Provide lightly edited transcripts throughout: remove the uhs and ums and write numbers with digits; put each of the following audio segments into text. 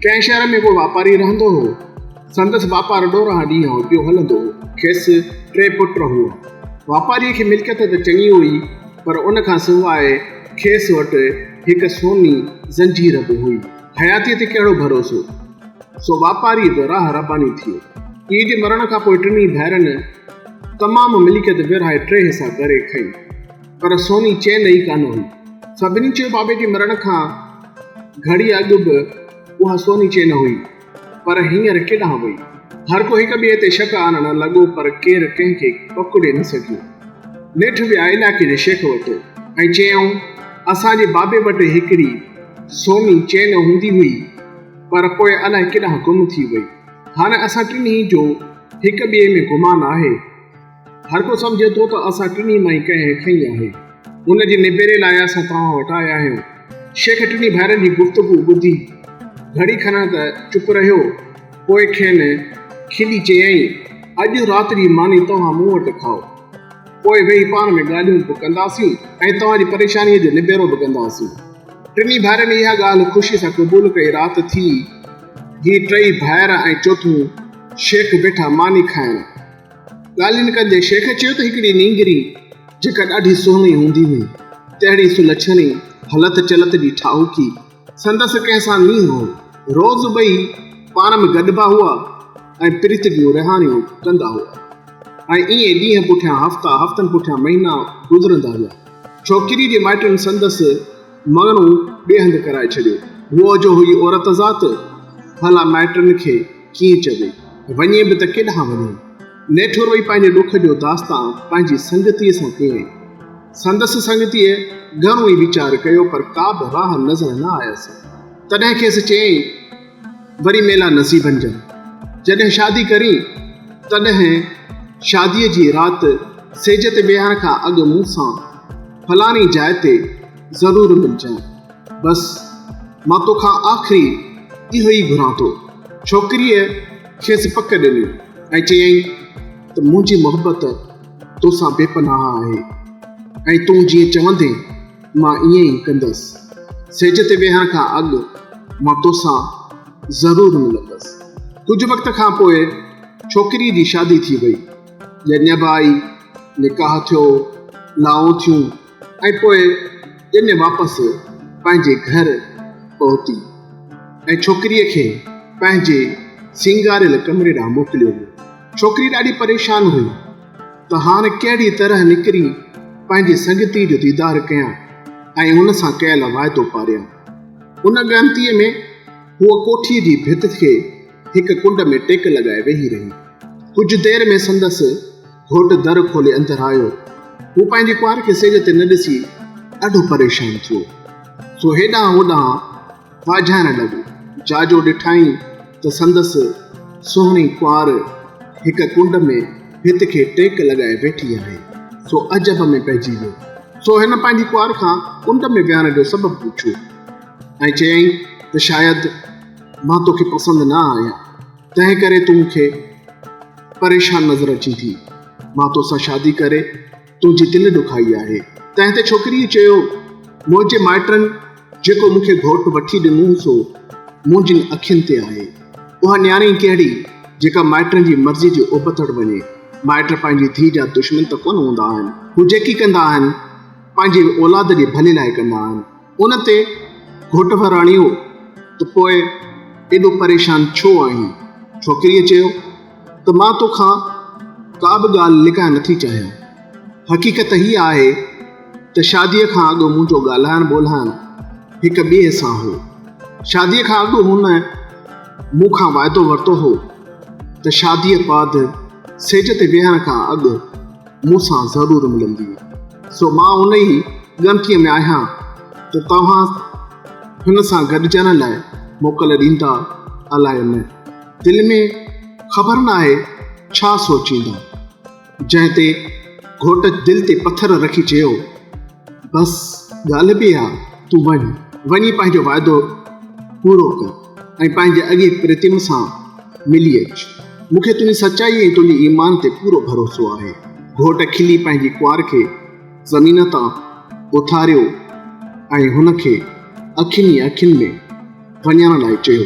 कंहिं शहर में को वापारी रहंदो हो। संदसि वापार ॾोरां ॾींहं पियो हलंदो हो। खेसि 3 पुट हुआ। वापारीअ खे मिल्कियत त चङी हुई, पर उन खां सवाइ खेसि वटि हिकु सोनी ज़ंजीर बि हुई। हयातीअ ते कहिड़ो भरोसो। सो वापारी बि राह रबानी थियो। पीउ जे मरण खां पोइ टिनी भाइरनि तमामु मिल्कियत विरहाए 3 हिसा करे खई, पर सोनी चैन ई कान हुई। सभिनी चयो बाबे जे मरण खां घड़ी अॻु बि उहा सोनी चैन हुई, पर हींअर केॾांहुं वई। हर को हिक ॿिए ते शक आणण लॻो, पर केरु कंहिंखे पकड़े न सघियो। नेठि विया इलाइक़े जे शेख वटि ऐं चयऊं, असांजे बाबे वटि हिकिड़ी सोनी चैन हूंदी हुई, पर पोइ अलाए केॾांहुं गुम थी वई। हाणे असां टिनी जो हिक ॿिए में गुमान आहे। हर को सम्झे थो त असां टिनी मां ई कंहिं खई आहे। उन जे निबेरे लाइ असां तव्हां वटि आया आहियूं। शेख टिनी भाइरनि जी गुफ़्तगू ॿुधी घड़ी खण त चुप रहियो। पोइ खेनि खिली चयईं, अॼु राति जी मानी तव्हां मूं वटि खाओ, पोइ वेही पाण में ॻाल्हियूं बि कंदासीं ऐं तव्हांजी परेशानीअ जो निबेरो बि कंदासीं। टिनी भाइरनि इहा ॻाल्हि ख़ुशी सां क़बूल कई। राति थी, ही 3 भाइर ऐं चोथों शेख वेठा मानी खाइण। ॻाल्हियुनि कंदे शेख चयो त हिकिड़ी नींगरी जेका ॾाढी सुहिणी हूंदी हुई, तहिड़ी सुलछणी हलत चलत जी ठाहूकी संदसि कंहिंसां नी हो। रोज़ ॿई पाण में गॾिबा हुआ ऐं प्रीत जूं रिहाणियूं कंदा हुआ ऐं ईअं ॾींहं पुठियां हफ़्ता, हफ़्तनि पुठियां महीना गुज़रंदा हुआ। छोकिरी जे माइटनि संदसि मङणो ॿिए हंधि कराए छॾियो। उहो जो हुई औरत ज़ात, भला माइटनि खे कीअं चवे, वञे बि त केॾांहुं वञे। नेठि रोई पंहिंजे ॾुख जो दास्तां पंहिंजी संगतीअ सां कयईं। संदसि संगतीअ घणो ई वीचार कयो, पर का बि राह नज़र न आयसि। तॾहिं खेसि चयईं, वरी मेला नसीबनि जा। जॾहिं शादी करी, तॾहिं शादीअ जी राति सेज ते वेहण खां अॻु मूं सां फलाणी जाइ ते ज़रूरु मिलजांइ। बसि मां तोखां आख़िरी इहो ई घुरां थो। छोकिरीअ खेसि पक ॾिनी ऐं चयईं त मुंहिंजी मोहबत तोसां बेपनाह आहे ऐं तूं जीअं चवंदे मां ईअं ई कंदसि। सेज ते वेहण खां अॻु मां तोसां ज़रूरु मिलंदसि। कुझु वक़्त खां पोइ छोकिरीअ जी शादी थी वई। ॼञ आई, निकाह थियो, लाऊं थियूं ऐं पोइ ॼञ वापसि पंहिंजे घर पहुती ऐं छोकिरीअ खे पंहिंजे सिंगारियल कमरे ॾांहुं मोकिलियो वियो। छोकिरी ॾाढी परेशान हुई त हाणे कहिड़ी तरह निकिरी पंहिंजे संगती जो दीदार कयां ऐं हुन सां कयल वाइदो पारियां। उन ॻणतीअ में हूअ कोठीअ जी भित खे हिकु कुंड में टेक लॻाए वेही रही। कुझु देरि में संदसि घोट दर खोले अंदरि आयो। हू पंहिंजे कुंवार खे सेज ते न ॾिसी ॾाढो परेशान थियो। सो हेॾां होॾां वाझाइण लॻो। जाजो ॾिठाई त संदसि सुहिणी कुंवार हिकु कुंड में भित खे टेक लॻाए वेठी आहे। सो अजब में पइजी वियो। सो हिन पंहिंजी कुंवार खां कुंड में विहण जो सबबु पुछियो ऐं चयईं त शायदि मां तोखे पसंदि न आहियां, तंहिं करे तूं मूंखे परेशान नज़र अची थी। मां तोसां शादी करे तुंहिंजी दिलि ॾुखाई आहे। तंहिं ते छोकिरीअ चयो, मुंहिंजे माइटनि जेको मूंखे घोट वठी ॾिनो सो मुंहिंजी अखियुनि ते आहे। उहा न्याणी कहिड़ी जेका माइटनि जी मर्ज़ी जी उबतड़ वञे। माइट पंहिंजी धीउ जा दुश्मन त कोन हूंदा आहिनि। हू जेकी कंदा आहिनि पंहिंजी औलाद जे भले लाइ कंदा आहिनि। उन ते घोट वराणियो त पोइ एॾो परेशान छो आहीं? छोकिरीअ चयो त मां तोखां का बि ॻाल्हि लिकाए नथी चाहियां। हक़ीक़त हीअ आहे त शादीअ खां अॻु मुंहिंजो ॻाल्हाइण ॿोल्हाइण हिकु ॿिए सां हो। शादीअ खां अॻु हुन मूंखां वाइदो वरितो हो त शादीअ बाद सेज ते वेहण खां अॻु मूंसां ज़रूरु मिलंदी। सो मां उन ई ॻणतीअ में आहियां त तव्हां हिन सां गॾिजण लाइ मोकल ॾींदा अलाए न। दिलि में ख़बर न आहे छा सोचींदा। जंहिं ते घोट दिलि ते पथर रखी चयो, बसि ॻाल्हि बि आहे, तूं वञी पंहिंजो वाइदो पूरो कर ऐं पंहिंजे अॻे प्रतिम सां मिली अच। मूंखे तुंहिंजी सचाई ऐं तुंहिंजे ईमान ते पूरो भरोसो आहे। घोट खिली पंहिंजी कुंवार खे ज़मीन तां उथारियो ऐं हुन खे अखियुनि में वञण लाइ चयो।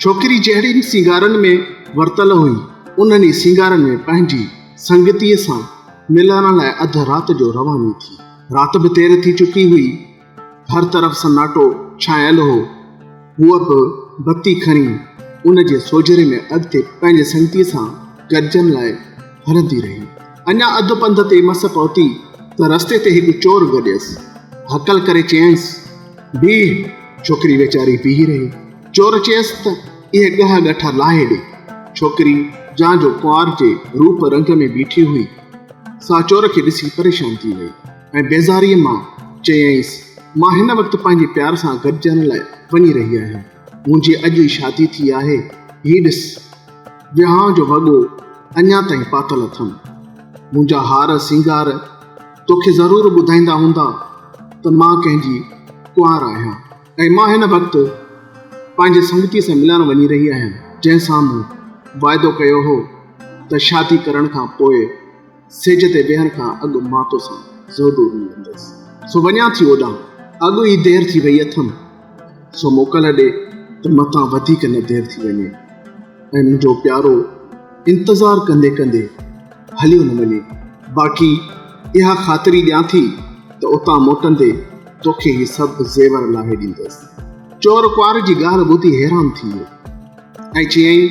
छोकिरी जहिड़ियुनि सिंगारनि में वरतल हुई, उन्हनि सिंगारनि में पंहिंजी संगतीअ सां मिलण लाइ अधु राति जो रवानी थी। राति बि देरि थी चुकी हुई, हर तरफ़ सन्नाटो छायल हो। हूअ बि बत्ती खणी उन जे सोजरे में अॻिते पंहिंजे संगतीअ सां गॾिजण लाइ हलंदी रही। अञा अधु पंध ते मस पहुती त रस्ते ते हिकु चोर गॾियसि। हकल करे चयसि, बीह। छोकिरी वीचारी बीही रही। चोर चयसि त इहे ॻह ॻठा लाहे ॾे। छोकिरी जंहिं जो कुंवार जे रूप रंग में बीठी हुई, सा चोर खे ॾिसी परेशान थी वई ऐं बेज़ारीअ मां चयईंसि, मां हिन वक़्तु पंहिंजे प्यार सां गॾिजण लाइ वञी रही आहियां। मुंहिंजी अॼु ई शादी थी आहे। हीउ ॾिस, विहांउ जो वॻो अञा ताईं पातल अथमि। मुंहिंजा हार सिंगार तोखे ज़रूरु ॿुधाईंदा हूंदा त मां कंहिंजी कुंवार आहियां ऐं मां हिन वक़्तु पंहिंजे संगतीअ सां मिलण वञी रही आहियां, जंहिंसां मूं वाइदो कयो हो त शादी करण खां पोइ सिज ते वेहण खां अॻु मां तोसां ज़रूरु मिलंदसि। सो वञा थी ओॾां, अॻु ई देरि थी वई अथमि। सो मोकल ॾे त मतां वधीक न देरि थी वञे ऐं मुंहिंजो प्यारो इंतज़ारु कंदे कंदे हलियो न वञे। बाक़ी इहा ख़ातिरी ॾियां थी त उतां मोटंदे तोखे ही सभु ज़ेवर लाहे ॾींदसि। चोर कुंवार जी ॻाल्हि ॿुधी हैरान थी वियो ऐं चयईं,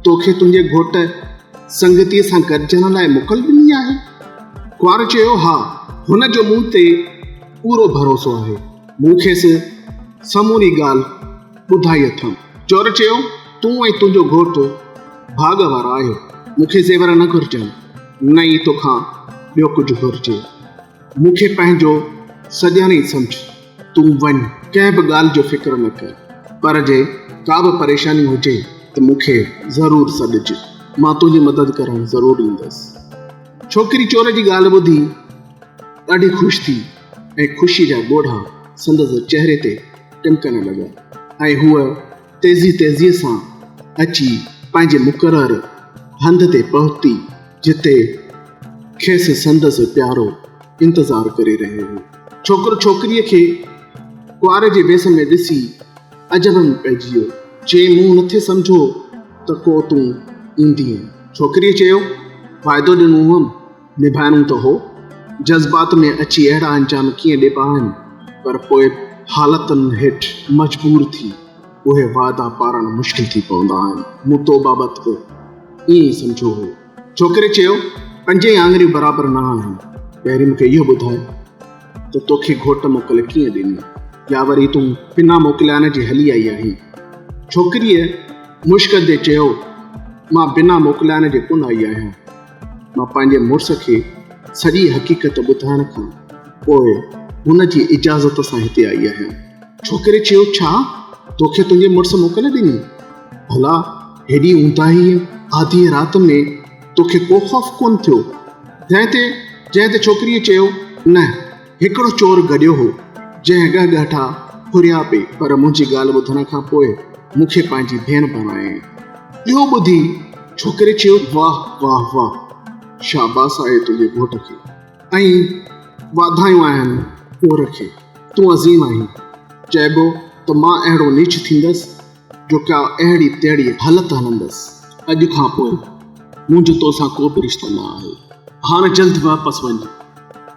तोखे तुंहिंजे घोट संगतीअ सां गॾिजण लाइ मोकल ॾिनी आहे? कुंवार चयो, हा, हुन जो मूं ते पूरो भरोसो आहे। मूं खेसि समूरी ॻाल्हि ॿुधाई अथमि। चोर चयो, तूं ऐं तुंहिंजो घोटु भाग वारा आहियो। मूंखे ज़ेवर न घुरिजनि, न ई तोखां ॿियो कुझु घुरिजे। मूंखे पंहिंजो सॼण ई सम्झ। तूं वञ, कंहिं बि ॻाल्हि जो फ़िक्र न कर। पर जे का बि परेशानी हुजे त मूंखे ज़रूरु सॾिज। मां तुंहिंजी मदद करणु ज़रूरु ईंदसि। छोकिरी चोर जी ॻाल्हि ॿुधी ॾाढी ख़ुशि थी ऐं ख़ुशी जा ॻोढ़ा संदसि चहिरे ते टिमकण लॻा ऐं हूअ तेज़ीअ सां अची पंहिंजे मुक़ररु हंध ते पहुती, जिते खेसि संदसि प्यारो इंतज़ारु करे रहियो हो। छोकिरो छोकिरीअ खे कुंवार जे वेस में ॾिसी अजब में पइजी वियो। चई, मूं नथे सम्झो त को तूं ईंदीअं। छोकिरीअ चयो, फ़ाइदो ॾिनो हुअमि, निभाइणो त हो। जज़्बात में अची अहिड़ा अंजाम कीअं ॾिबा आहिनि, पर पोइ हालतुनि हेठि मजबूर थी उहे वाइदा पारणु मुश्किल थी पवंदा आहिनि। मूं तो बाबति बि ईअं ई सम्झो हो। छोकिरे चयो, 5 आङुरियूं बराबरि न आहिनि। पहिरीं मूंखे इहो ॿुधाए त तोखे घोट मोकल कीअं ॾिनी, या वरी तूं बिना मोकिलाइण जे हली आई आहीं? छोकिरीअ मुश्किल ते चयो, मां बिना मोकिलाइण जे कोन आई आहियां। मां पंहिंजे मुड़ुस खे सॼी हक़ीक़त ॿुधाइण खां पोइ हुन जी इजाज़त सां हिते आई आहियां। छोकिरे चयो, छा तोखे तुंहिंजे मुड़ुस मोकल ॾिनी? भला हेॾी ऊंदाही आधी राति में तोखे को ख़ौफ़ कोन थियो? जंहिं ते छोकिरीअ चयो, न, हिकिड़ो चोर गॾियो हो जंहिं ॻह ॻठा फुरिया पे, पर मुंहिंजी ॻाल्हि ॿुधण खां पोइ मूंखे पंहिंजी भेण बणाए। इहो ॿुधी छोकिरे चयो, वाह वाह वाह, शाबास आहे तुंहिंजे घोट खे ऐं वाधायूं आहिनि कुंवर खे। तूं अज़ीम आहीं। चइबो त मां अहिड़ो नीच थींदसि जो का अहिड़ी तहिड़ी हालत हलंदसि। अॼु खां पोइ मुंहिंजो तोसां को बि रिश्तो न आहे। हाणे जल्द वापसि वञ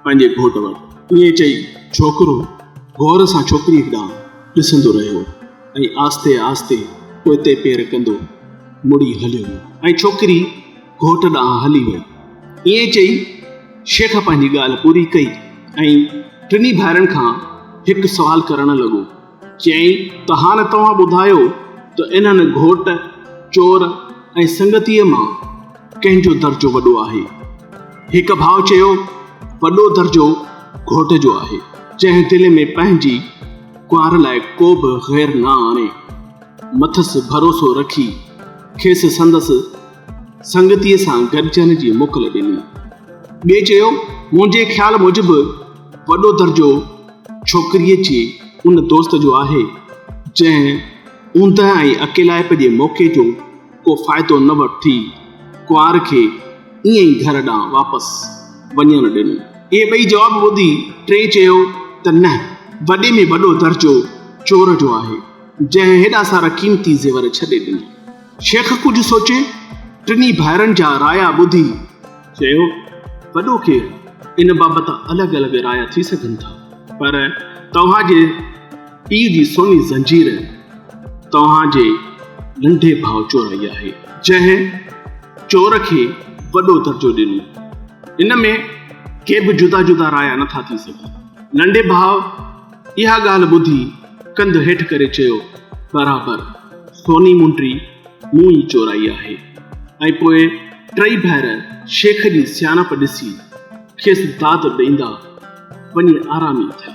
पंहिंजे घोट वटि। ईअं चई छोकिरो गौर सां छोकिरीअ ॾांहुं ॾिसंदो रहियो ऐं आस्ते आस्ते पोइ पेर कंदो मुड़ी हलियो ऐं छोकिरी घोट ॾांहुं हली वई। ईअं चई शेख पंहिंजी ॻाल्हि पूरी कई ऐं टिनी भाइरनि खां हिकु सुवालु करणु लॻो। चयईं त हाणे तव्हां ॿुधायो त इन्हनि घोट, चोर ऐं संगतीअ मां कंहिंजो दर्जो वॾो आहे? हिकु भाउ चयो, वॾो दर्जो घोट जो आहे, जंहिं दिलि में पंहिंजी कुंवार लाइ को बि ग़ैर न आणे, मथसि भरोसो रखी खेसि संदसि संगतीअ सां गॾिजण जी मोकल ॾिनी। ॿिए चयो, मुंहिंजे ख़्याल मूजिबि वॾो दर्जो छोकिरीअ जे उन दोस्त जो आहे जंहिं ऊंदहि ऐं अकेलाइप जे मौक़े जो को फ़ाइदो न वठी कुंवार खे ईअं ई घर ॾांहुं वापसि वञणु ॾिनो। इहे ॿई जवाब ॿुधी टे चयो त न, वॾे में वॾो दर्जो चोर जो आहे। जंहिं हेॾा सारा क़ीमती ज़ेवर छॾे ॾिना। शेख कुझु सोचे टिनी भाइरनि जा राया ॿुधी चयो, वॾो केरु इन बाबति अलॻि अलॻि राया थी सघनि था, पर तव्हांजे पीउ जी सोनी ज़ंजीर तव्हांजे नंढे भाउ चोराई आहे, जंहिं चोर खे वॾो दर्जो ॾिनो। इन में के बि जुदा जुदा राया नथा थी सघनि। नंढे भाउ इहा ॻाल्हि ॿुधी कंध हेठि करे चयो, बराबरि, सोनी मुंडी मूं ई चोराई आहे। ऐं पोइ टई भाइर शेख जी सियाणप ॾिसी खेसि दाद ॾींदा वञी आरामी थिया।